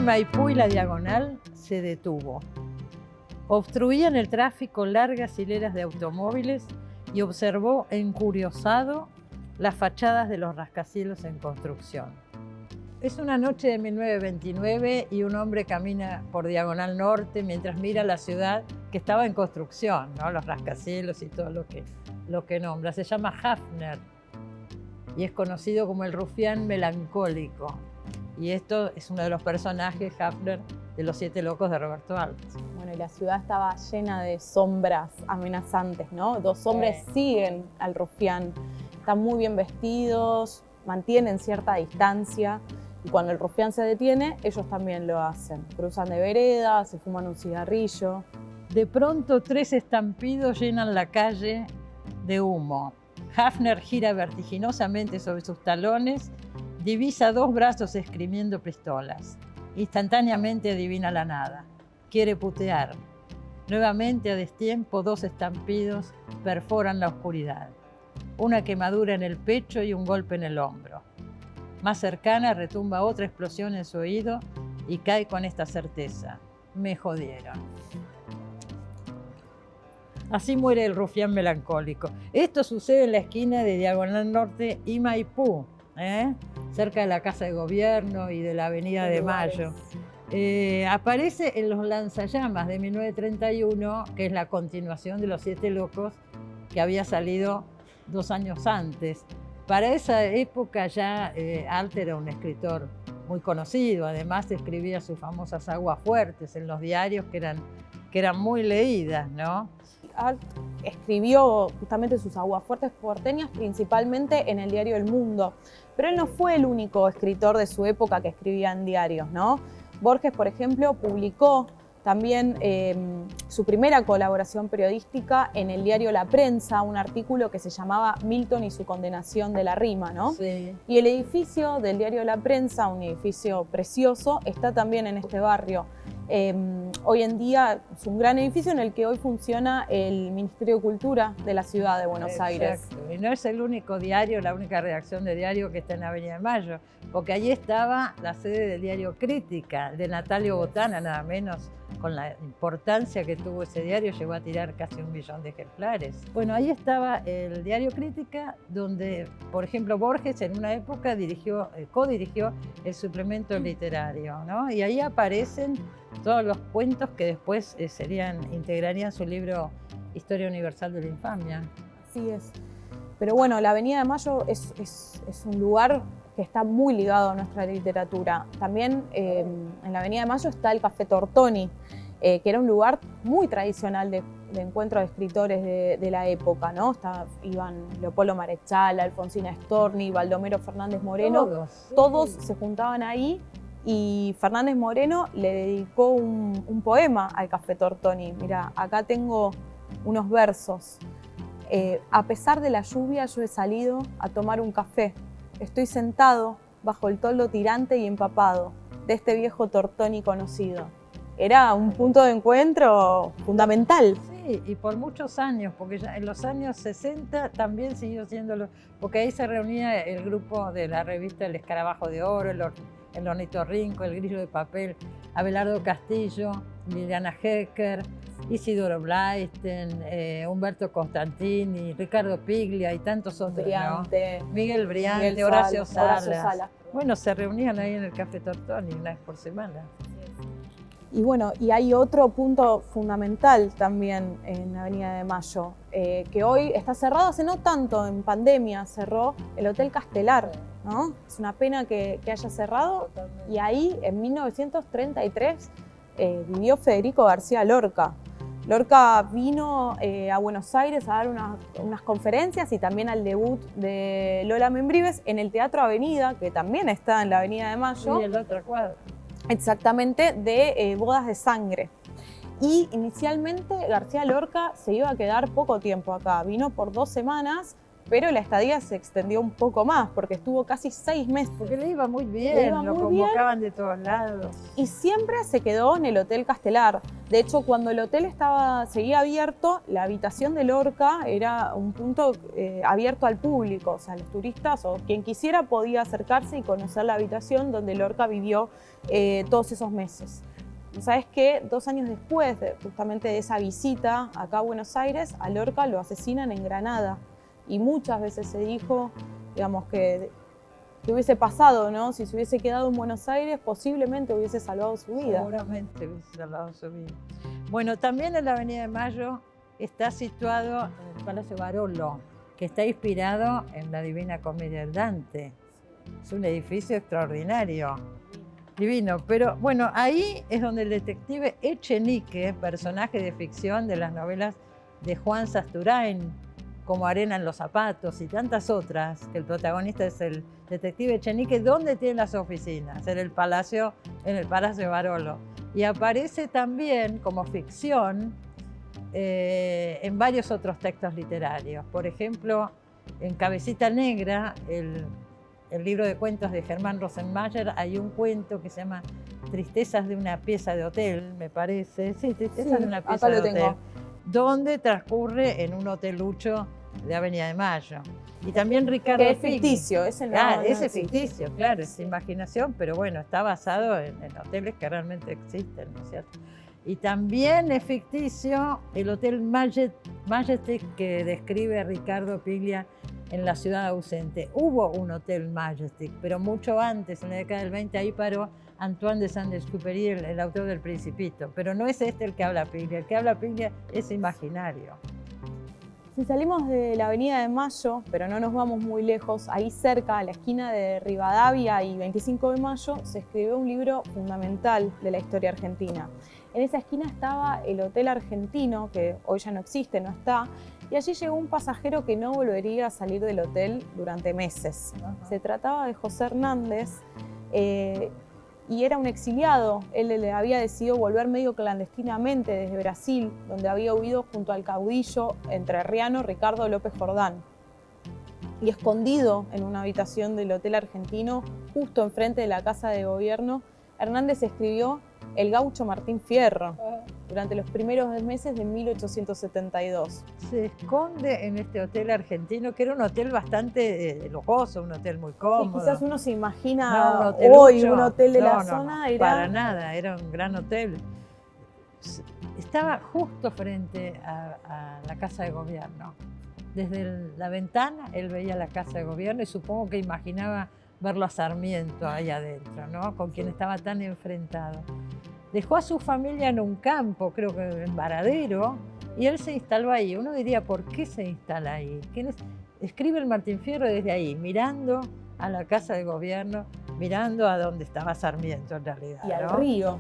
Maipú y la Diagonal se detuvo. Obstruían el tráfico largas hileras de automóviles y observó encuriosado las fachadas de los rascacielos en construcción. Es una noche de 1929 y un hombre camina por Diagonal Norte mientras mira la ciudad que estaba en construcción, ¿no? Los rascacielos y todo lo que nombra. Se llama Hafner y es conocido como el rufián melancólico. Y esto es uno de los personajes, Hafner, de Los Siete Locos de Roberto Alves. Bueno, y la ciudad estaba llena de sombras amenazantes, ¿no? Dos hombres siguen al rufián, están muy bien vestidos, mantienen cierta distancia, y cuando el rufián se detiene, ellos también lo hacen. Cruzan de vereda, se fuman un cigarrillo. De pronto, tres estampidos llenan la calle de humo. Hafner gira vertiginosamente sobre sus talones, divisa dos brazos esgrimiendo pistolas. Instantáneamente adivina la nada. Quiere putear. Nuevamente, a destiempo, dos estampidos perforan la oscuridad. Una quemadura en el pecho y un golpe en el hombro. Más cercana retumba otra explosión en su oído y cae con esta certeza: me jodieron. Así muere el rufián melancólico. Esto sucede en la esquina de Diagonal Norte y Maipú, cerca de la Casa de Gobierno y de la Avenida de Mayo. Aparece en Los Lanzallamas de 1931, que es la continuación de Los Siete Locos, que había salido 2 años antes. Para esa época ya Alt era un escritor muy conocido. Además escribía sus famosas Aguas Fuertes en los diarios que eran muy leídas, ¿no? Alt escribió justamente sus aguafuertes porteñas principalmente en el diario El Mundo, pero él no fue el único escritor de su época que escribía en diarios, ¿no? Borges, por ejemplo, publicó también su primera colaboración periodística en el diario La Prensa, un artículo que se llamaba Milton y su condenación de la rima, ¿no? Sí. Y el edificio del diario La Prensa, un edificio precioso, está también en este barrio. Hoy en día es un gran edificio en el que hoy funciona el Ministerio de Cultura de la ciudad de Buenos Aires. Y no es el único diario, la única redacción de diario que está en Avenida de Mayo, porque allí estaba la sede del diario Crítica, de Natalio Botana, nada menos. Con la importancia que tuvo ese diario, llegó a tirar casi 1 millón de ejemplares. Bueno, ahí estaba el diario Crítica, donde, por ejemplo, Borges en una época codirigió el suplemento literario, ¿no? Y ahí aparecen todos los cuentos que después integrarían su libro Historia Universal de la Infamia. Así es. Pero bueno, la Avenida de Mayo es un lugar que está muy ligado a nuestra literatura. También en la Avenida de Mayo está el Café Tortoni, que era un lugar muy tradicional de encuentro de escritores de la época, ¿no? Iban Leopoldo Marechal, Alfonsina Storni, Baldomero Fernández Moreno. Todos se juntaban ahí y Fernández Moreno le dedicó un poema al Café Tortoni. Mira, acá tengo unos versos. A pesar de la lluvia, yo he salido a tomar un café. Estoy sentado bajo el toldo tirante y empapado de este viejo Tortoni conocido. Era un punto de encuentro fundamental. Sí, y por muchos años, porque ya en los años 60 también siguió siéndolo, porque ahí se reunía el grupo de la revista El Escarabajo de Oro, el Ornitorrinco, El Grillo de Papel, Abelardo Castillo, Liliana Hecker, Isidoro Blaisten, Humberto Constantini, Ricardo Piglia y tantos otros, Briante, ¿no? Miguel Briante, Horacio Salas. Bueno, se reunían ahí en el Café Tortoni una vez por semana. Y bueno, y hay otro punto fundamental también en la Avenida de Mayo, que hoy está cerrado, hace no tanto, en pandemia cerró el Hotel Castelar, ¿no? Es una pena que haya cerrado. Totalmente. Y ahí, en 1933, vivió Federico García Lorca. Lorca vino a Buenos Aires a dar unas conferencias y también al debut de Lola Membrives en el Teatro Avenida, que también está en la Avenida de Mayo. Sí, en la otra cuadra. Exactamente, de Bodas de Sangre. Y inicialmente García Lorca se iba a quedar poco tiempo acá. Vino por 2 semanas, pero la estadía se extendió un poco más, porque estuvo casi 6 meses. Porque le iba muy bien, Le iba lo muy bien. convocaban de todos lados. Y siempre se quedó en el Hotel Castelar. De hecho, cuando el hotel seguía abierto, la habitación de Lorca era un punto abierto al público. O sea, los turistas o quien quisiera podía acercarse y conocer la habitación donde Lorca vivió todos esos meses. ¿Sabes qué? 2 años después, justamente de esa visita acá a Buenos Aires, a Lorca lo asesinan en Granada. Y muchas veces se dijo, digamos, que hubiese pasado, ¿no? Si se hubiese quedado en Buenos Aires, posiblemente hubiese salvado su vida. Seguramente hubiese salvado su vida. Bueno, también en la Avenida de Mayo está situado el Palacio Barolo, que está inspirado en la Divina Comedia de Dante. Es un edificio extraordinario, divino. Pero bueno, ahí es donde el detective Echenique, personaje de ficción de las novelas de Juan Sasturain, como Arena en los zapatos y tantas otras, que el protagonista es el detective Echenique, donde tiene las oficinas, en el Palacio Barolo. Y aparece también como ficción en varios otros textos literarios. Por ejemplo, en Cabecita Negra, el libro de cuentos de Germán Rosenmayer, hay un cuento que se llama Tristezas de una pieza de hotel, me parece. Sí, Tristezas de una pieza de hotel. Donde transcurre en un hotelucho de Avenida de Mayo. Y también Ricardo Que es ficticio, ese no. Ese es ficticio, claro, es imaginación, pero bueno, está basado en hoteles que realmente existen, ¿no es cierto? Y también es ficticio el Hotel Majestic que describe Ricardo Piglia en La ciudad ausente. Hubo un Hotel Majestic, pero mucho antes, en la década del 20, ahí paró Antoine de Saint-Exupéry, el autor del Principito. Pero no es este el que habla Piglia, el que habla Piglia es imaginario. Si salimos de la Avenida de Mayo, pero no nos vamos muy lejos, ahí cerca, a la esquina de Rivadavia y 25 de Mayo, se escribió un libro fundamental de la historia argentina. En esa esquina estaba el Hotel Argentino, que hoy ya no existe, no está, y allí llegó un pasajero que no volvería a salir del hotel durante meses. Se trataba de José Hernández, y era un exiliado. Él le había decidido volver medio clandestinamente desde Brasil, donde había huido junto al caudillo entrerriano Ricardo López Jordán. Y escondido en una habitación del Hotel Argentino, justo enfrente de la Casa de Gobierno, Hernández escribió El gaucho Martín Fierro, durante los primeros meses de 1872. Se esconde en este Hotel Argentino, que era un hotel bastante lujoso, un hotel muy cómodo. Sí, quizás uno se imagina un hotel de la zona. No, para nada, era un gran hotel. Estaba justo frente a la Casa de Gobierno. Desde la ventana él veía la Casa de Gobierno y supongo que imaginaba verlo a Sarmiento ahí adentro, ¿no? Con quien estaba tan enfrentado. Dejó a su familia en un campo, creo que en Varadero, y él se instaló ahí. Uno diría, ¿por qué se instala ahí? Escribe el Martín Fierro desde ahí, mirando a la Casa de Gobierno, mirando a donde estaba Sarmiento en realidad. Y al río.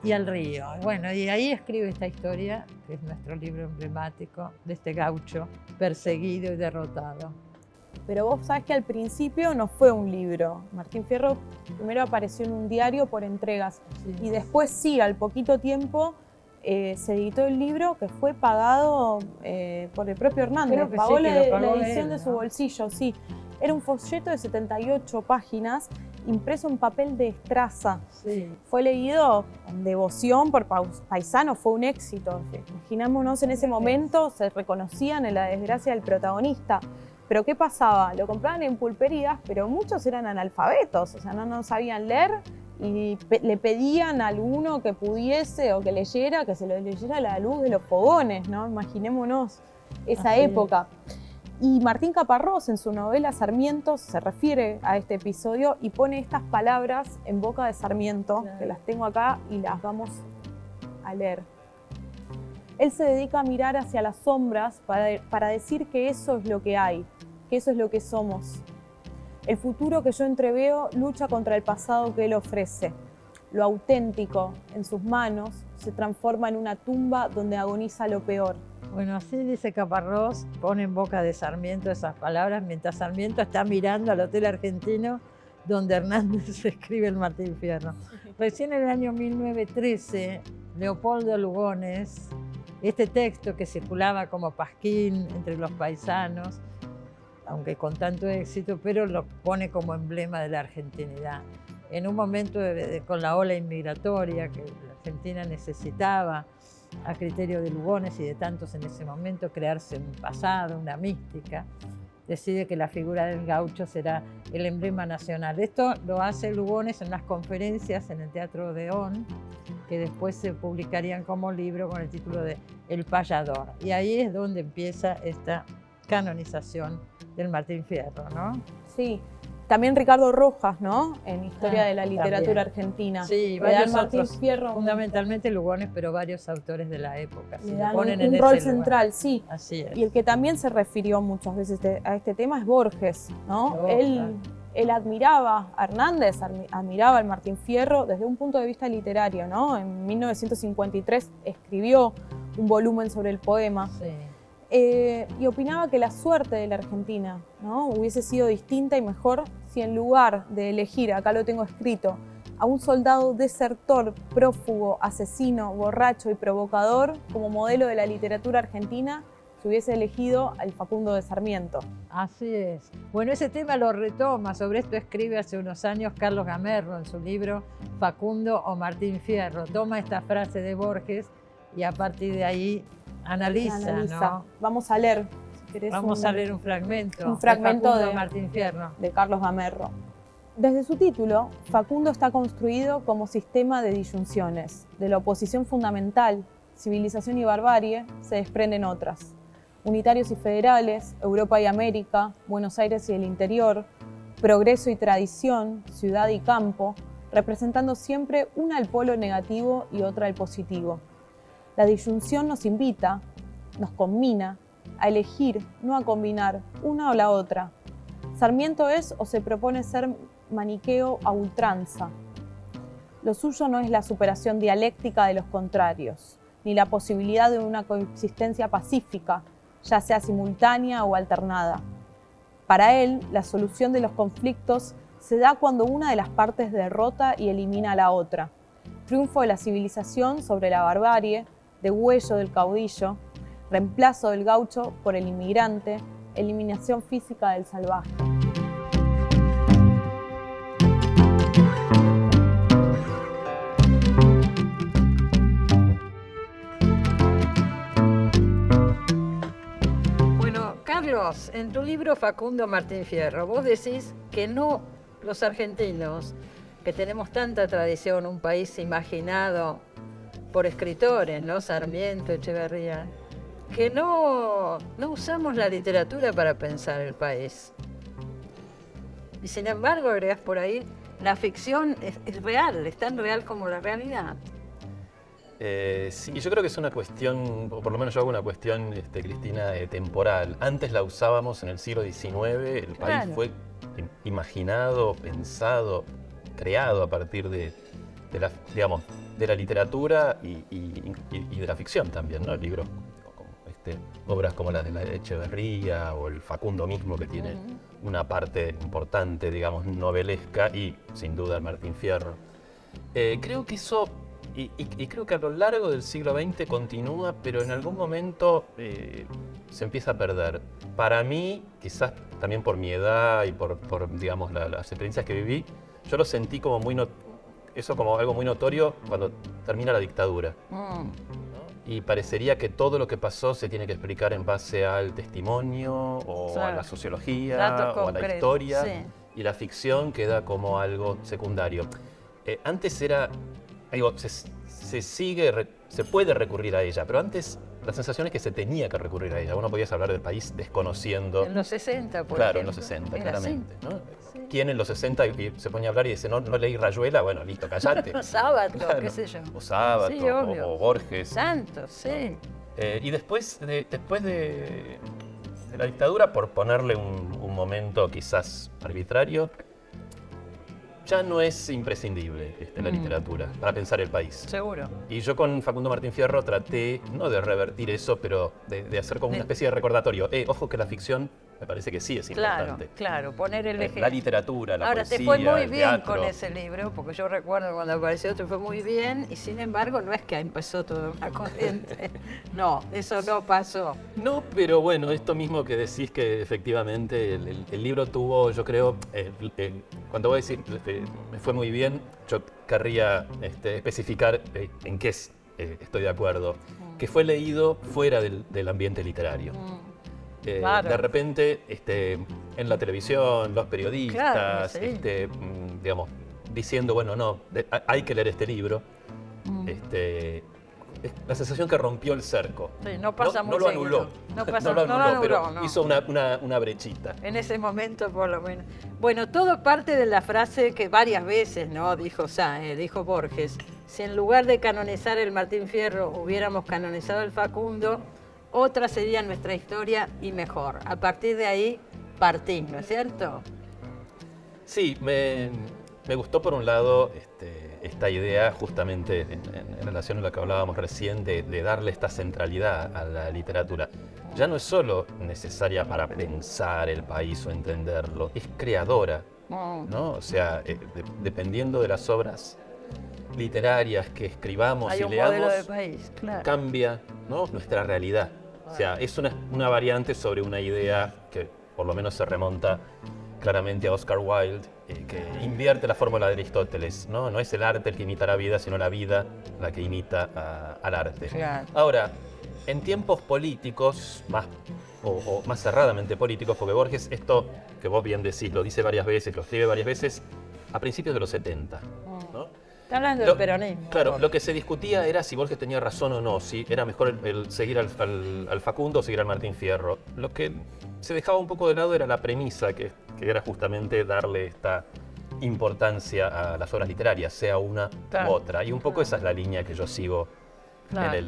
Y al río. Bueno, y ahí escribe esta historia, que es nuestro libro emblemático, de este gaucho perseguido y derrotado. Pero vos sabés que al principio no fue un libro. Martín Fierro primero apareció en un diario por entregas. Sí. Y después sí, al poquito tiempo se editó el libro que fue pagado por el propio Hernández. Pagó la edición de su bolsillo, sí. Era un folleto de 78 páginas impreso en papel de estraza. Sí. Fue leído con devoción por paisanos, fue un éxito. Imaginámonos en ese momento, se reconocían en la desgracia del protagonista. Pero ¿qué pasaba? Lo compraban en pulperías, pero muchos eran analfabetos, o sea, no sabían leer y le pedían a alguno que pudiese o que leyera, que se lo leyera a la luz de los fogones, ¿no? Imaginémonos esa época. Y Martín Caparrós, en su novela Sarmientos, se refiere a este episodio y pone estas palabras en boca de Sarmiento, que las tengo acá y las vamos a leer. Él se dedica a mirar hacia las sombras para decir que eso es lo que hay, que eso es lo que somos. El futuro que yo entreveo lucha contra el pasado que él ofrece. Lo auténtico en sus manos se transforma en una tumba donde agoniza lo peor. Bueno, así dice Caparrós, pone en boca de Sarmiento esas palabras, mientras Sarmiento está mirando al Hotel Argentino, donde Hernández escribe el Martín Fierro. Recién en el año 1913, Leopoldo Lugones, este texto que circulaba como pasquín entre los paisanos, aunque con tanto éxito, pero lo pone como emblema de la argentinidad. En un momento con la ola inmigratoria que la Argentina necesitaba, a criterio de Lugones y de tantos en ese momento, crearse un pasado, una mística, decide que la figura del gaucho será el emblema nacional. Esto lo hace Lugones en las conferencias en el Teatro Odeón, que después se publicarían como libro con el título de El Payador. Y ahí es donde empieza esta canonización del Martín Fierro, ¿no? Sí. También Ricardo Rojas, ¿no? En Historia de la Literatura también. Argentina. Sí, le dan varios Martín otros, Fierro, fundamentalmente Lugones, pero varios autores de la época. le Se dan ponen un en rol ese lugar. central, sí. Así es. Y el que también se refirió muchas veces a este tema es Borges, ¿no? Oh, Él admiraba a Hernández, admiraba al Martín Fierro desde un punto de vista literario, ¿no? En 1953 escribió un volumen sobre el poema. Sí. Y opinaba que la suerte de la Argentina, ¿no? Hubiese sido distinta y mejor si en lugar de elegir, acá lo tengo escrito, a un soldado desertor, prófugo, asesino, borracho y provocador como modelo de la literatura argentina, se hubiese elegido al Facundo de Sarmiento. Así es. Bueno, ese tema lo retoma, sobre esto escribe hace unos años Carlos Gamerro en su libro Facundo o Martín Fierro. Toma esta frase de Borges y a partir de ahí analiza. ¿no? Vamos a leer, si querés, Vamos a leer un fragmento de Martín Fierro. De Carlos Gamerro. Desde su título, Facundo está construido como sistema de disyunciones. De la oposición fundamental, civilización y barbarie, se desprenden otras. Unitarios y federales, Europa y América, Buenos Aires y el interior, progreso y tradición, ciudad y campo, representando siempre una al polo negativo y otra al positivo. La disyunción nos invita, nos combina, a elegir, no a combinar, una o la otra. Sarmiento es o se propone ser maniqueo a ultranza. Lo suyo no es la superación dialéctica de los contrarios, ni la posibilidad de una coexistencia pacífica, ya sea simultánea o alternada. Para él, la solución de los conflictos se da cuando una de las partes derrota y elimina a la otra. Triunfo de la civilización sobre la barbarie, degüello del caudillo, reemplazo del gaucho por el inmigrante, eliminación física del salvaje. Bueno, Carlos, en tu libro Facundo Martín Fierro, vos decís que no los argentinos, que tenemos tanta tradición, un país imaginado por escritores, ¿no? Sarmiento, Echeverría, que no usamos la literatura para pensar el país. Y sin embargo, agregás por ahí, la ficción es real, es tan real como la realidad. Sí, yo creo que es una cuestión, o por lo menos yo hago una cuestión, Cristina, temporal. Antes la usábamos en el siglo XIX, el país fue imaginado, pensado, creado a partir de la literatura y de la ficción también, ¿no? Libros, obras como las de la Echeverría o el Facundo mismo, que tiene una parte importante, digamos, novelesca, y sin duda el Martín Fierro. Creo que eso, y creo que a lo largo del siglo XX continúa, pero en algún momento se empieza a perder. Para mí, quizás también por mi edad y por digamos, las experiencias que viví, yo lo sentí como como algo muy notorio cuando termina la dictadura. ¿No? Y parecería que todo lo que pasó se tiene que explicar en base al testimonio o a la sociología o a la historia, sí. Y la ficción queda como algo secundario. Antes era, se puede recurrir a ella, pero antes la sensación es que se tenía que recurrir a ella. Vos no podías hablar del país desconociendo. En los 60, por Claro, ejemplo. en los 60, Era claramente. así. ¿No? Sí. ¿Quién en los 60 se ponía a hablar y dice, no leí Rayuela? Bueno, listo, callate. Sábato, claro. qué sé yo. O Sábato, sí, o Borges. Santos, sí. Y después de la dictadura, por ponerle un momento quizás arbitrario, ya no es imprescindible la literatura para pensar el país. Seguro. Y yo con Facundo Martín Fierro traté, no de revertir eso, pero de hacer como una especie de recordatorio. Ojo que la ficción me parece que sí es Claro, importante. claro, poner el eje. La literatura, la Ahora, poesía, te fue muy el bien teatro. con ese libro, porque yo recuerdo cuando apareció, te fue muy bien, y sin embargo no es que empezó toda una corriente. No, eso no pasó. No, pero bueno, esto mismo que decís que efectivamente el libro tuvo, yo creo, cuando voy a decir me fue muy bien, yo querría especificar en qué estoy de acuerdo, que fue leído fuera del ambiente literario. Claro. De repente, en la televisión, los periodistas, Claro, sí. digamos, diciendo, bueno, no, hay que leer este libro. Es la sensación que rompió el cerco. Sí, no pasa no muy lo seguido. anuló. No pasa- no lo no lo anuló, pero anuló, no. hizo una brechita. En ese momento, por lo menos. Bueno, todo parte de la frase que varias veces, ¿no? Dijo Borges. Si en lugar de canonizar el Martín Fierro hubiéramos canonizado el Facundo, otra sería nuestra historia y mejor. A partir de ahí partís, ¿no es cierto? Sí, me gustó por un lado esta idea justamente en relación a lo que hablábamos recién de darle esta centralidad a la literatura. Ya no es solo necesaria para pensar el país o entenderlo, es creadora, ¿no? O sea, dependiendo de las obras literarias que escribamos Hay y un leamos, modelo de país, claro. cambia, ¿no?, nuestra realidad. O sea, es una variante sobre una idea que por lo menos se remonta claramente a Oscar Wilde, que invierte la fórmula de Aristóteles, ¿no? No es el arte el que imita la vida, sino la vida la que imita al arte. Claro. Ahora, en tiempos políticos, o más cerradamente políticos, porque Borges, esto que vos bien decís, lo dice varias veces, lo escribe varias veces, a principios de los 70, ¿no? Está hablando del peronismo. Claro, Borges. lo que se discutía era si Borges tenía razón o no, si era mejor el seguir al Facundo o seguir al Martín Fierro. Lo que se dejaba un poco de lado era la premisa, que era justamente darle esta importancia a las obras literarias, sea una Claro. u otra. Y un poco esa es la línea que yo sigo Claro.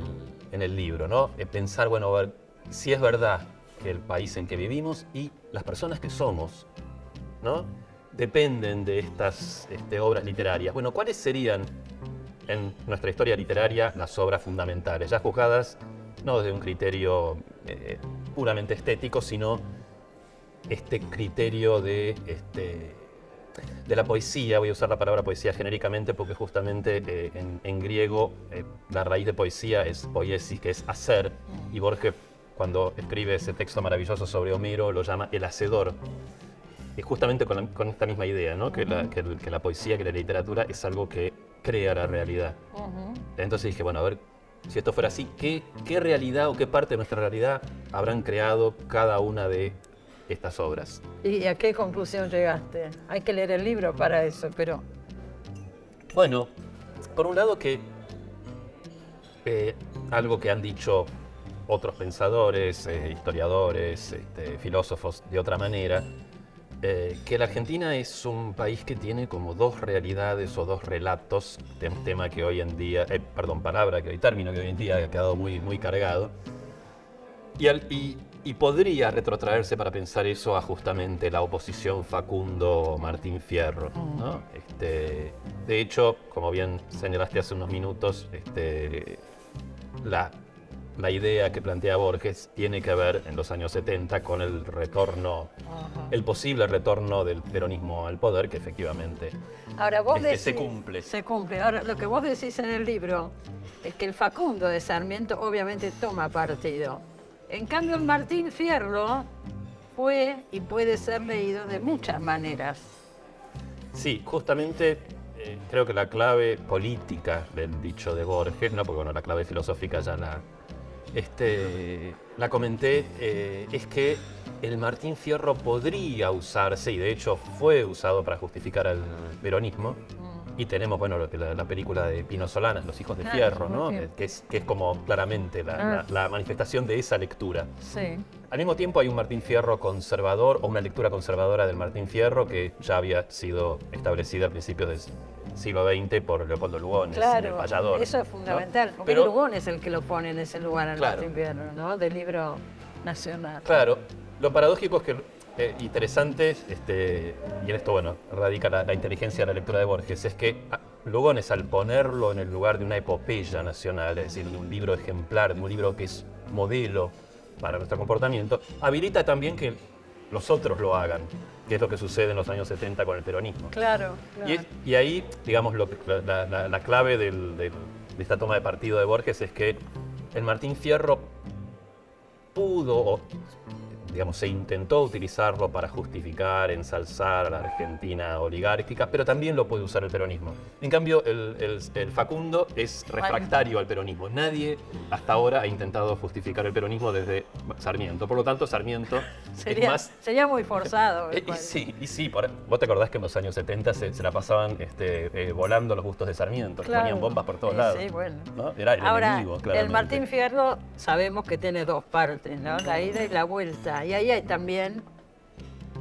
en el libro, ¿no? Pensar, bueno, a ver, si es verdad que el país en que vivimos y las personas que somos, ¿no?, dependen de estas obras literarias. Bueno, ¿cuáles serían en nuestra historia literaria las obras fundamentales? Ya juzgadas no desde un criterio puramente estético, sino este criterio de la poesía. Voy a usar la palabra poesía genéricamente porque justamente en griego la raíz de poesía es poiesis, que es hacer, y Borges, cuando escribe ese texto maravilloso sobre Homero, lo llama el hacedor. Y justamente con esta misma idea, ¿no? Que la poesía, que la literatura es algo que crea la realidad. Entonces dije, bueno, a ver, si esto fuera así, ¿qué realidad o qué parte de nuestra realidad habrán creado cada una de estas obras? ¿Y a qué conclusión llegaste? Hay que leer el libro para eso, pero... Bueno, por un lado que algo que han dicho otros pensadores, historiadores, filósofos de otra manera, que la Argentina es un país que tiene como dos realidades o dos relatos, tema que hoy en día, término que hoy en día ha quedado muy, muy cargado, y podría retrotraerse para pensar eso a justamente la oposición Facundo-Martín Fierro, ¿no? De hecho, como bien señalaste hace unos minutos, la idea que plantea Borges tiene que ver en los años 70 con el retorno, el posible retorno del peronismo al poder, que efectivamente Ahora vos decís, se cumple. Se cumple. Ahora, lo que vos decís en el libro es que el Facundo de Sarmiento obviamente toma partido. En cambio, el Martín Fierro fue y puede ser leído de muchas maneras. Sí, justamente creo que la clave política del dicho de Borges, no, porque bueno, la clave filosófica ya la comenté, es que el Martín Fierro podría usarse, y de hecho fue usado para justificar al peronismo, y tenemos, bueno, la película de Pino Solanas, Los hijos de Fierro, ¿no? Que es como claramente la manifestación de esa lectura. Sí. Al mismo tiempo hay un Martín Fierro conservador, o una lectura conservadora del Martín Fierro, que ya había sido establecida a principios del siglo XX por Leopoldo Lugones, Claro, el payador. eso es fundamental, ¿no? porque Pero, Lugones es el que lo pone en ese lugar al Claro. Martín Fierro, ¿no? Del libro nacional. claro, lo paradójico es que, interesante, y en esto, bueno, radica la inteligencia de la lectura de Borges, es que Lugones, al ponerlo en el lugar de una epopeya nacional, es decir, de un libro ejemplar, de un libro que es modelo para nuestro comportamiento, habilita también que los otros lo hagan, que es lo que sucede en los años 70 con el peronismo. Claro. Y ahí, digamos, la clave de esta toma de partido de Borges es que el Martín Fierro pudo, digamos, se intentó utilizarlo para justificar, ensalzar a la Argentina oligárquica, pero también lo puede usar el peronismo. En cambio, el Facundo es refractario al peronismo. Nadie hasta ahora ha intentado justificar el peronismo desde Sarmiento. Por lo tanto, Sarmiento sería muy forzado. Y sí, vos te acordás que en los años 70 se la pasaban volando los bustos de Sarmiento, claro. Ponían bombas por todos lados. Sí, bueno. ¿No? Era el enemigo, claramente. El Martín Fierro sabemos que tiene dos partes, ¿no? La ida y la vuelta. Y ahí hay también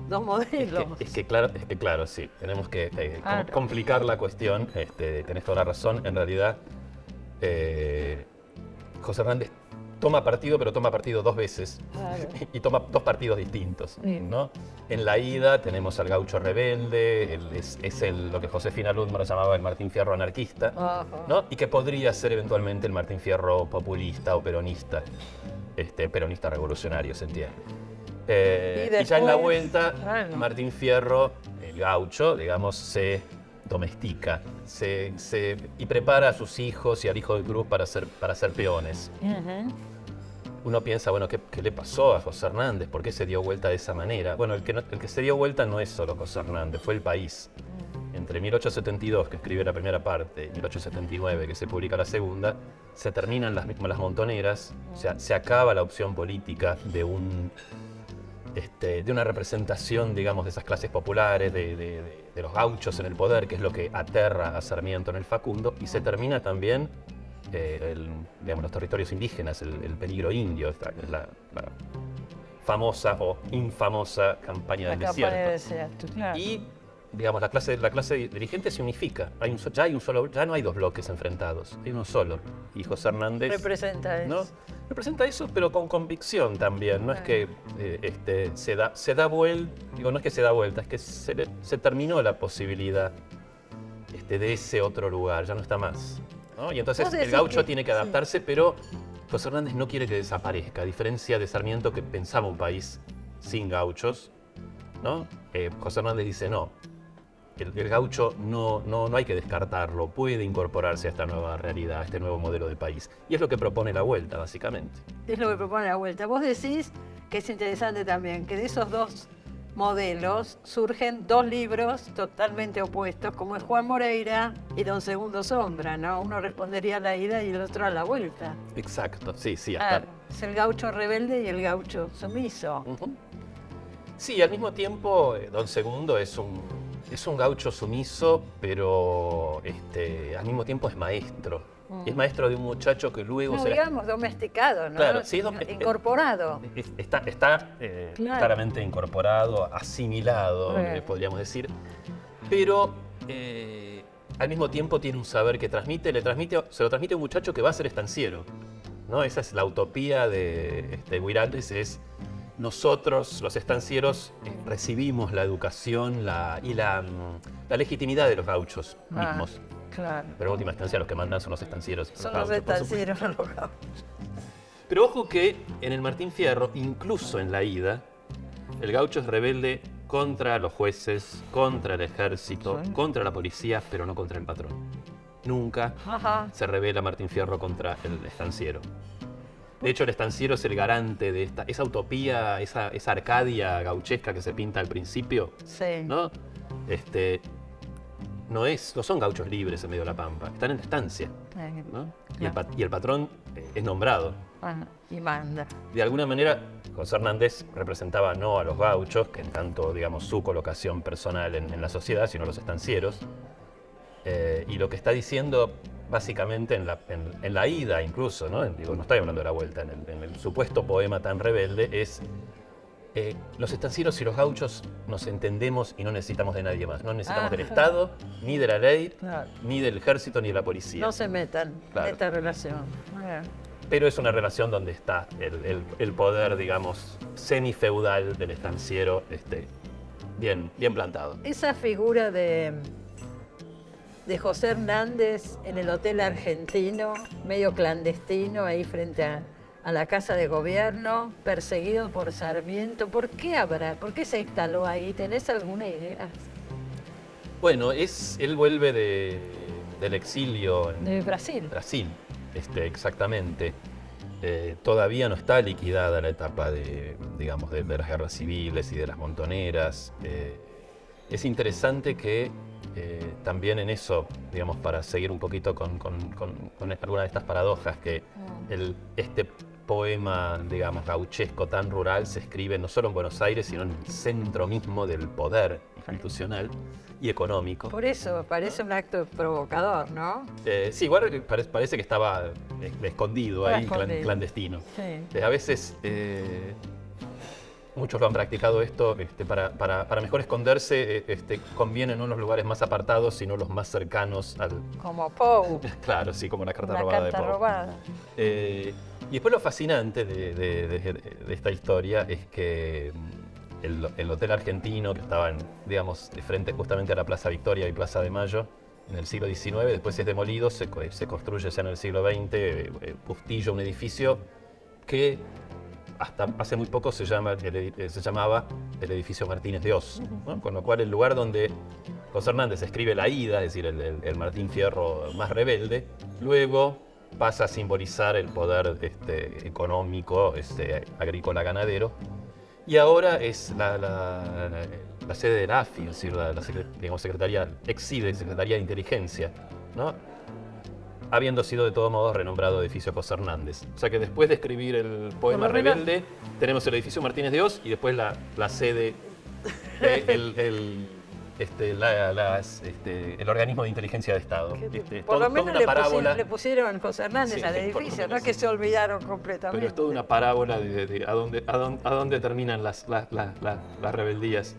dos modelos. Es que claro, sí. Tenemos que complicar la cuestión. Tenés toda la razón. En realidad, José Hernández toma partido, pero toma partido dos veces. Claro. Y toma dos partidos distintos. Sí. ¿No? En la ida tenemos al gaucho rebelde, lo que Josefina Ludmore llamaba el Martín Fierro anarquista, ¿no? Y que podría ser eventualmente el Martín Fierro populista o peronista, peronista revolucionario, se entiende. Y ya en la vuelta, Martín Fierro, el gaucho, digamos, se domestica y prepara a sus hijos y al hijo de Cruz para ser peones. Uno piensa, bueno, ¿qué le pasó a José Hernández? ¿Por qué se dio vuelta de esa manera? Bueno, el que se dio vuelta no es solo José Hernández, fue el país. Entre 1872, que escribe la primera parte, y 1879, que se publica la segunda, se terminan las montoneras, o sea, se acaba la opción política de una representación, digamos, de esas clases populares, de los gauchos en el poder, que es lo que aterra a Sarmiento en el Facundo, y se termina también los territorios indígenas, el peligro indio, la famosa o infamosa campaña del desierto. Claro. Y digamos, la clase dirigente se unifica. Ya no hay dos bloques enfrentados, hay uno solo. Y José Hernández representa eso. ¿No? Representa eso, pero con convicción también. No es que se da vuelta, no es que se da vuelta, es que se terminó la posibilidad de ese otro lugar, ya no está más, ¿no? Y entonces el gaucho tiene que adaptarse, pero José Hernández no quiere que desaparezca, a diferencia de Sarmiento, que pensaba un país sin gauchos, ¿no? José Hernández dice no. El gaucho no hay que descartarlo, puede incorporarse a esta nueva realidad, a este nuevo modelo de país. Y es lo que propone la vuelta, básicamente. Es lo que propone la vuelta. Vos decís que es interesante también que de esos dos modelos surgen dos libros totalmente opuestos, como es Juan Moreira y Don Segundo Sombra, ¿no? Uno respondería a la ida y el otro a la vuelta. Exacto, sí. Es el gaucho rebelde y el gaucho sumiso. Sí, al mismo tiempo, Don Segundo es un gaucho sumiso, pero al mismo tiempo es maestro. Es maestro de un muchacho que luego digamos, domesticado, ¿no? Claro, sí, incorporado. Está claramente incorporado, asimilado, podríamos decir. Pero al mismo tiempo tiene un saber que se lo transmite a un muchacho que va a ser estanciero, ¿no? Esa es la utopía de Guiraldes, es nosotros, los estancieros, recibimos la educación y la legitimidad de los gauchos mismos. Claro. Pero en última instancia los que mandan son los estancieros. Son los estancieros, no los gauchos. Pero ojo que en el Martín Fierro, incluso en la ida, el gaucho es rebelde contra los jueces, contra el ejército, contra la policía, pero no contra el patrón. Nunca se rebela Martín Fierro contra el estanciero. De hecho, el estanciero es el garante de esa utopía, esa Arcadia gauchesca que se pinta al principio. Sí. ¿No? No son gauchos libres en medio de la pampa, están en la estancia, ¿no? Y el patrón es nombrado. Y manda. De alguna manera, José Hernández representaba no a los gauchos, que en tanto, digamos, su colocación personal en la sociedad, sino a los estancieros. Y lo que está diciendo, básicamente, en la ida incluso, ¿no? No estoy hablando de la vuelta, en el supuesto poema tan rebelde, es los estancieros y los gauchos nos entendemos y no necesitamos de nadie más. No necesitamos del Estado, ni de la ley, ni del ejército, ni de la policía. No se metan en esta relación. Pero es una relación donde está el poder, digamos, semifeudal del estanciero bien plantado. Esa figura de José Hernández en el Hotel Argentino, medio clandestino, ahí frente a la Casa de Gobierno, perseguido por Sarmiento. ¿Por qué se instaló ahí? ¿Tenés alguna idea? Bueno, él vuelve del exilio en De Brasil. Brasil, exactamente. Todavía no está liquidada la etapa digamos, de las guerras civiles y de las montoneras. Es interesante que también en eso, digamos, para seguir un poquito con alguna de estas paradojas, que este poema, digamos, gauchesco tan rural se escribe no solo en Buenos Aires, sino en el centro mismo del poder institucional y económico. Por eso, parece un acto provocador, ¿no? Sí, igual parece que estaba escondido ahí, clandestino. Sí. A veces muchos lo han practicado esto, para mejor esconderse conviene no en los lugares más apartados, sino los más cercanos al... Como Poe. Claro, sí, como la carta La robada carta de Poe. robada. Y después lo fascinante de esta historia es que el Hotel Argentino, que estaba digamos, de frente justamente a la Plaza Victoria y Plaza de Mayo, en el siglo XIX, después es demolido, se construye ya en el siglo XX, Bustillo, un edificio que hasta hace muy poco se llamaba el edificio Martínez de Oz, ¿no? Con lo cual el lugar donde José Hernández escribe La Ida, es decir, el Martín Fierro más rebelde, luego pasa a simbolizar el poder económico, agrícola ganadero, y ahora es la sede de la AFI, es decir, digamos, Exide, Secretaría de Inteligencia, ¿no? Habiendo sido de todos modos renombrado edificio José Hernández. O sea que después de escribir el poema Rebelde, tenemos el edificio Martínez de Oz y después la sede, el organismo de inteligencia de Estado. Por lo menos le pusieron José Hernández Sí, al edificio, no es que se olvidaron completamente. Pero es toda una parábola de a dónde terminan las rebeldías.